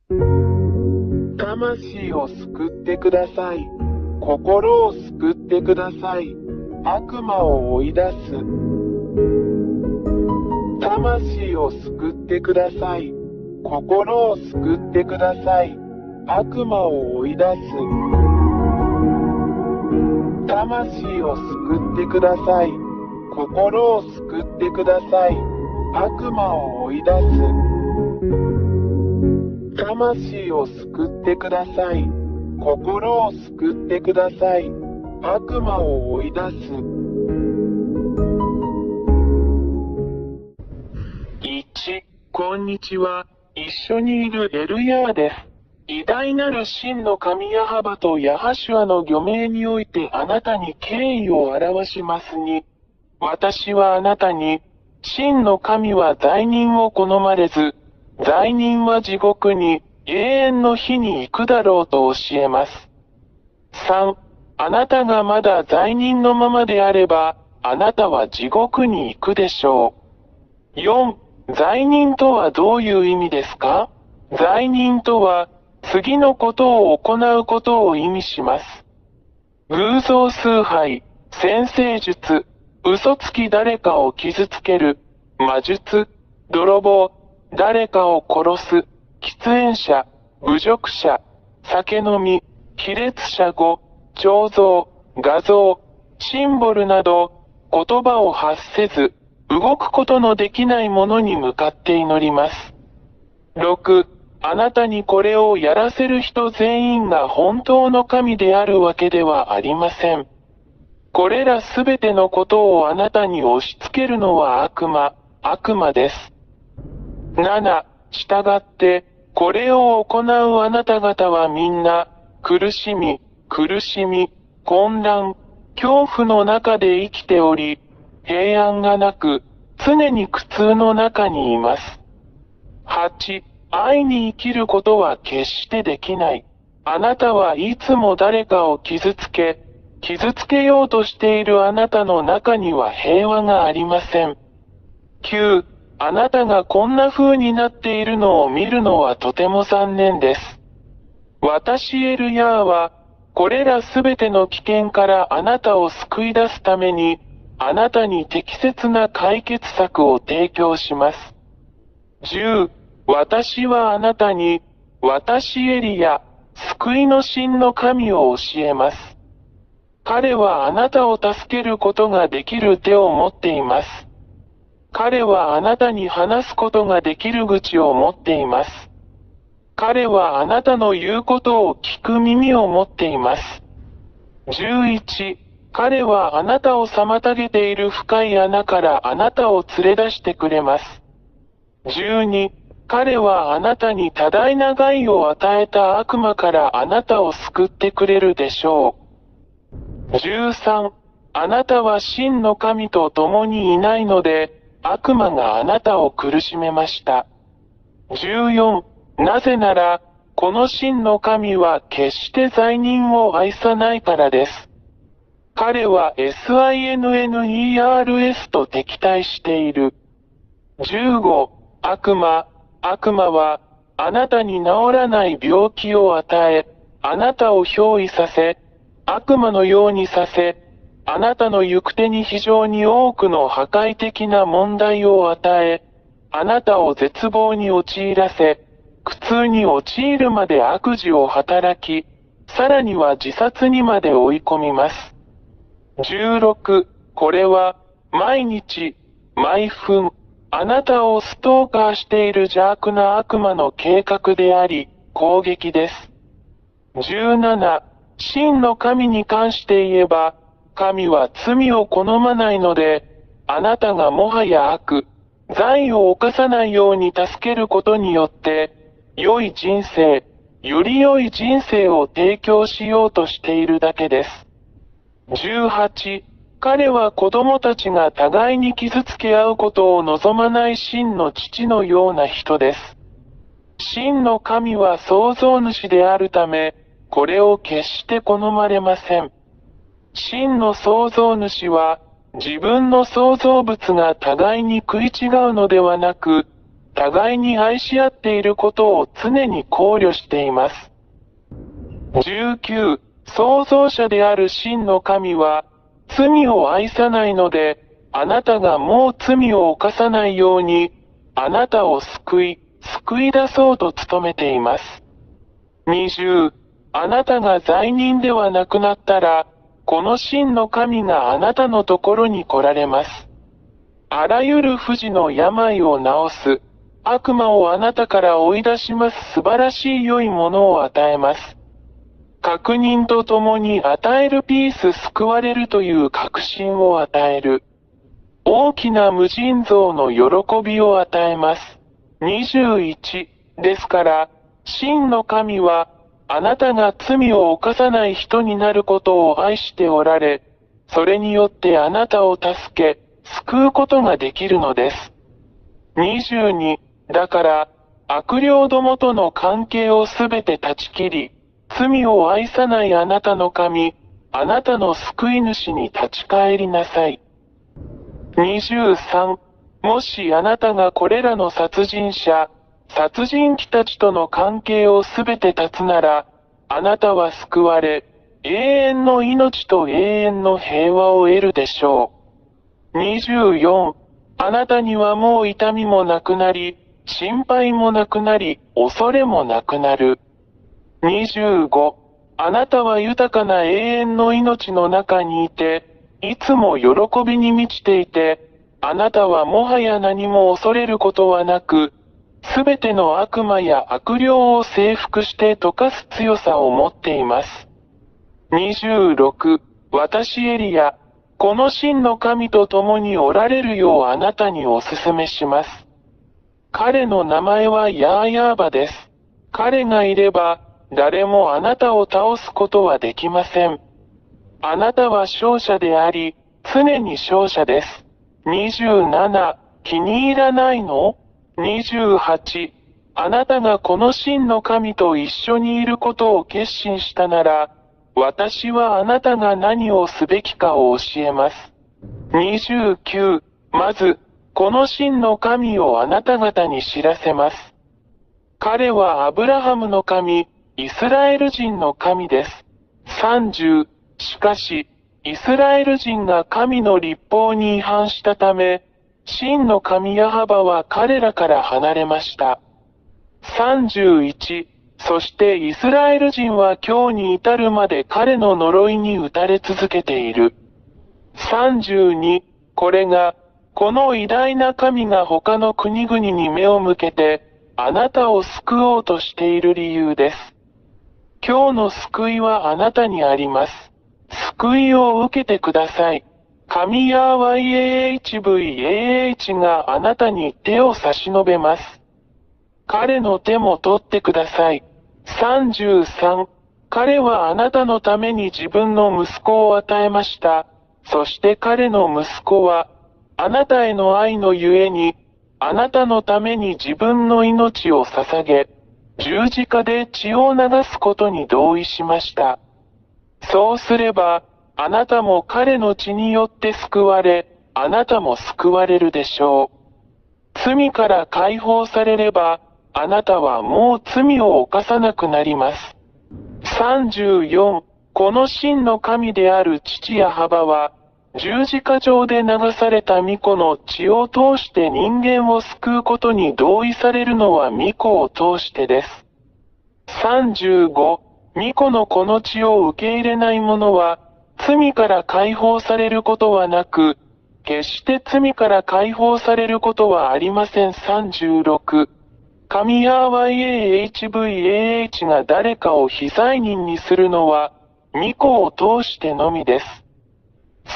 魂を救ってください。心を救ってください。悪魔を追い出す。魂を救ってください。心を救ってください。悪魔を追い出す。魂を救ってください。心を救ってください。悪魔を追い出す。魂を救ってください。心を救ってください。悪魔を追い出す。1、こんにちは。一緒にいるエルヤーです。偉大なる真の神ヤハバとヤハシュアの御名においてあなたに敬意を表しますに、私はあなたに、真の神は罪人を好まれず、罪人は地獄に永遠の火に行くだろうと教えます。3、あなたがまだ罪人のままであれば、あなたは地獄に行くでしょう。4、罪人とはどういう意味ですか？罪人とは、次のことを行うことを意味します。偶像崇拝、占星術、嘘つき誰かを傷つける、魔術、泥棒、誰かを殺す、喫煙者、侮辱者、酒飲み、卑劣者語、彫像、画像、シンボルなど、言葉を発せず、動くことのできないものに向かって祈ります。6、あなたにこれをやらせる人全員が本当の神であるわけではありません。これらすべてのことをあなたに押し付けるのは悪魔です。7、したがって、これを行うあなた方はみんな、苦しみ、混乱、恐怖の中で生きており、平安がなく、常に苦痛の中にいます。8、愛に生きることは決してできない。あなたはいつも誰かを傷つけようとしているあなたの中には平和がありません。9、あなたがこんな風になっているのを見るのはとても残念です。私エルヤーは、これらすべての危険からあなたを救い出すために、あなたに適切な解決策を提供します。10、私はあなたに、私エリヤ、救いの神の神を教えます。彼はあなたを助けることができる手を持っています。彼はあなたに話すことができる口を持っています。彼はあなたの言うことを聞く耳を持っています。11、彼はあなたを妨げている深い穴からあなたを連れ出してくれます。12、彼はあなたに多大な害を与えた悪魔からあなたを救ってくれるでしょう。13、あなたは真の神と共にいないので、悪魔があなたを苦しめました。14、なぜなら、この真の神は決して罪人を愛さないからです。彼は SINNERS と敵対している。15、悪魔は、あなたに治らない病気を与え、あなたを憑依させ、悪魔のようにさせ、あなたの行く手に非常に多くの破壊的な問題を与え、あなたを絶望に陥らせ、苦痛に陥るまで悪事を働き、さらには自殺にまで追い込みます。16、これは、毎日、毎分、あなたをストーカーしている邪悪な悪魔の計画であり、攻撃です。17、真の神に関して言えば、神は罪を好まないので、あなたがもはや罪を犯さないように助けることによって、より良い人生を提供しようとしているだけです。18、彼は子供たちが互いに傷つけ合うことを望まない真の父のような人です。真の神は創造主であるため、これを決して好まれません。真の創造主は、自分の創造物が互いに食い違うのではなく、互いに愛し合っていることを常に考慮しています。19、創造者である真の神は、罪を愛さないので、あなたがもう罪を犯さないように、あなたを救い出そうと努めています。20、あなたが罪人ではなくなったら、この真の神があなたのところに来られます。あらゆる不治の病を治す、悪魔をあなたから追い出します素晴らしい良いものを与えます。確認とともに与えるピース救われるという確信を与える。大きな無尽蔵の喜びを与えます。21ですから、真の神は、あなたが罪を犯さない人になることを愛しておられ、それによってあなたを助け、救うことができるのです。22だから、悪霊どもとの関係をすべて断ち切り、罪を愛さないあなたの神、あなたの救い主に立ち返りなさい。23もしあなたがこれらの殺人者、殺人鬼たちとの関係をすべて断つなら、あなたは救われ、永遠の命と永遠の平和を得るでしょう。24あなたにはもう痛みもなくなり、心配もなくなり、恐れもなくなる。25あなたは豊かな永遠の命の中にいて、いつも喜びに満ちていて、あなたはもはや何も恐れることはなく、すべての悪魔や悪霊を征服して溶かす強さを持っています。26私エリア、この真の神と共におられるようあなたにお勧めします。彼の名前はヤーヤーバです。彼がいれば、誰もあなたを倒すことはできません。あなたは勝者であり、常に勝者です。27、気に入らないの？ 28、あなたがこの真の神と一緒にいることを決心したなら、私はあなたが何をすべきかを教えます。29、まず、この真の神をあなた方に知らせます。彼はアブラハムの神、イスラエル人の神です。30、しかし、イスラエル人が神の律法に違反したため、真の神ヤハバは彼らから離れました。31、そしてイスラエル人は今日に至るまで彼の呪いに打たれ続けている。32、これが、この偉大な神が他の国々に目を向けて、あなたを救おうとしている理由です。今日の救いはあなたにあります。救いを受けてください。神ヤー YAHVAH があなたに手を差し伸べます。彼の手も取ってください。33、彼はあなたのために自分の息子を与えました。そして彼の息子は、あなたへの愛のゆえに、あなたのために自分の命を捧げ、十字架で血を流すことに同意しました。そうすれば、あなたも彼の血によって救われ、あなたも救われるでしょう。罪から解放されれば、あなたはもう罪を犯さなくなります。34、この真の神である父ヤハバは、十字架上で流された御子の血を通して人間を救うことに同意されるのは御子を通してです。35、御子のこの血を受け入れない者は、罪から解放されることはなく、決して罪から解放されることはありません。36、神ヤー YAHVAH が誰かを非罪人にするのは、御子を通してのみです。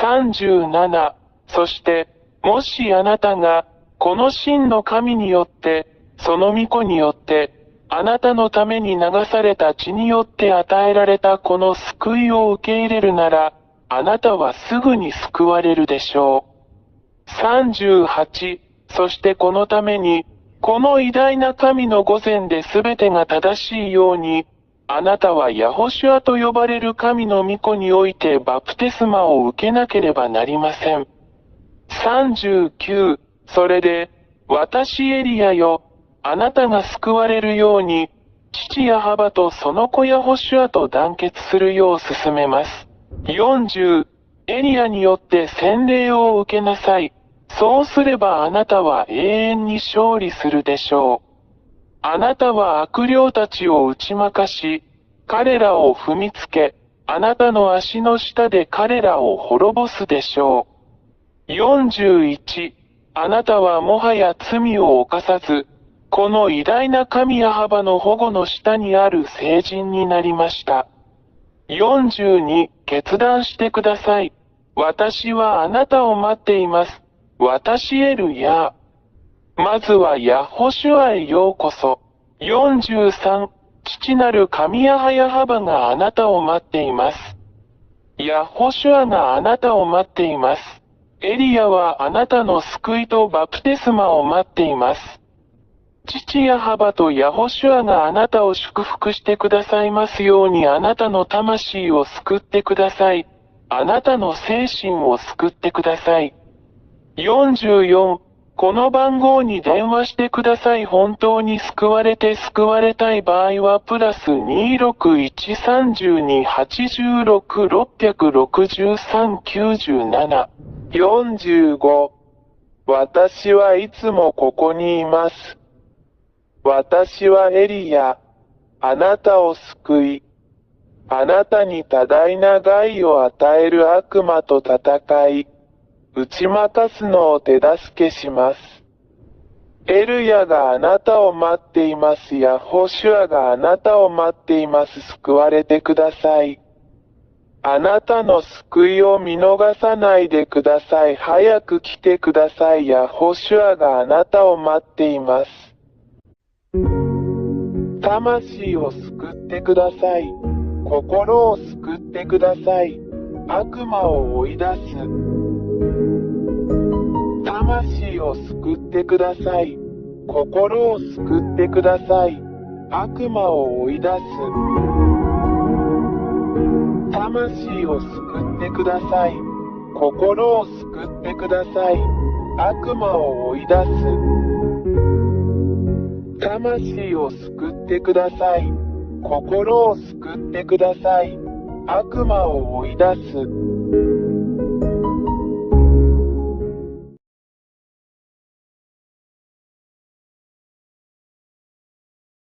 37、そして、もしあなたが、この真の神によって、その御子によって、あなたのために流された血によって与えられたこの救いを受け入れるなら、あなたはすぐに救われるでしょう。38、そしてこのために、この偉大な神の御前で全てが正しいように、あなたはヤホシュアと呼ばれる神の御子においてバプテスマを受けなければなりません。39、それで、私エリアよ、あなたが救われるように、父ヤハバとその子ヤホシュアと団結するよう進めます。40、エリアによって洗礼を受けなさい。そうすればあなたは永遠に勝利するでしょう。あなたは悪霊たちを打ち負かし、彼らを踏みつけ、あなたの足の下で彼らを滅ぼすでしょう。41、あなたはもはや罪を犯さず、この偉大な神ヤハバの保護の下にある聖人になりました。42、決断してください。私はあなたを待っています。私エルヤ。まずはヤホシュアへようこそ。43、父なる神ヤハヤハバがあなたを待っています。ヤホシュアがあなたを待っています。エリアはあなたの救いとバプテスマを待っています。父ヤハバとヤホシュアがあなたを祝福してくださいますようにあなたの魂を救ってください。あなたの精神を救ってください。44、この番号に電話してください。本当に救われて救われたい場合はプラス2613286666397。45、私はいつもここにいます。私はエリヤ、あなたを救い、あなたに多大な害を与える悪魔と戦い、打ち負かすのを手助けします。エルヤがあなたを待っています。ヤホシュアがあなたを待っています。救われてください。あなたの救いを見逃さないでください。早く来てください。ヤホシュアがあなたを待っています。魂を救ってください。心を救ってください。悪魔を追い出す。魂を救ってください。心を救ってください。悪魔を追い出す。魂を救ってください。心を救ってください。悪魔を追い出す。魂を救ってください。心を救ってください。悪魔を追い出す。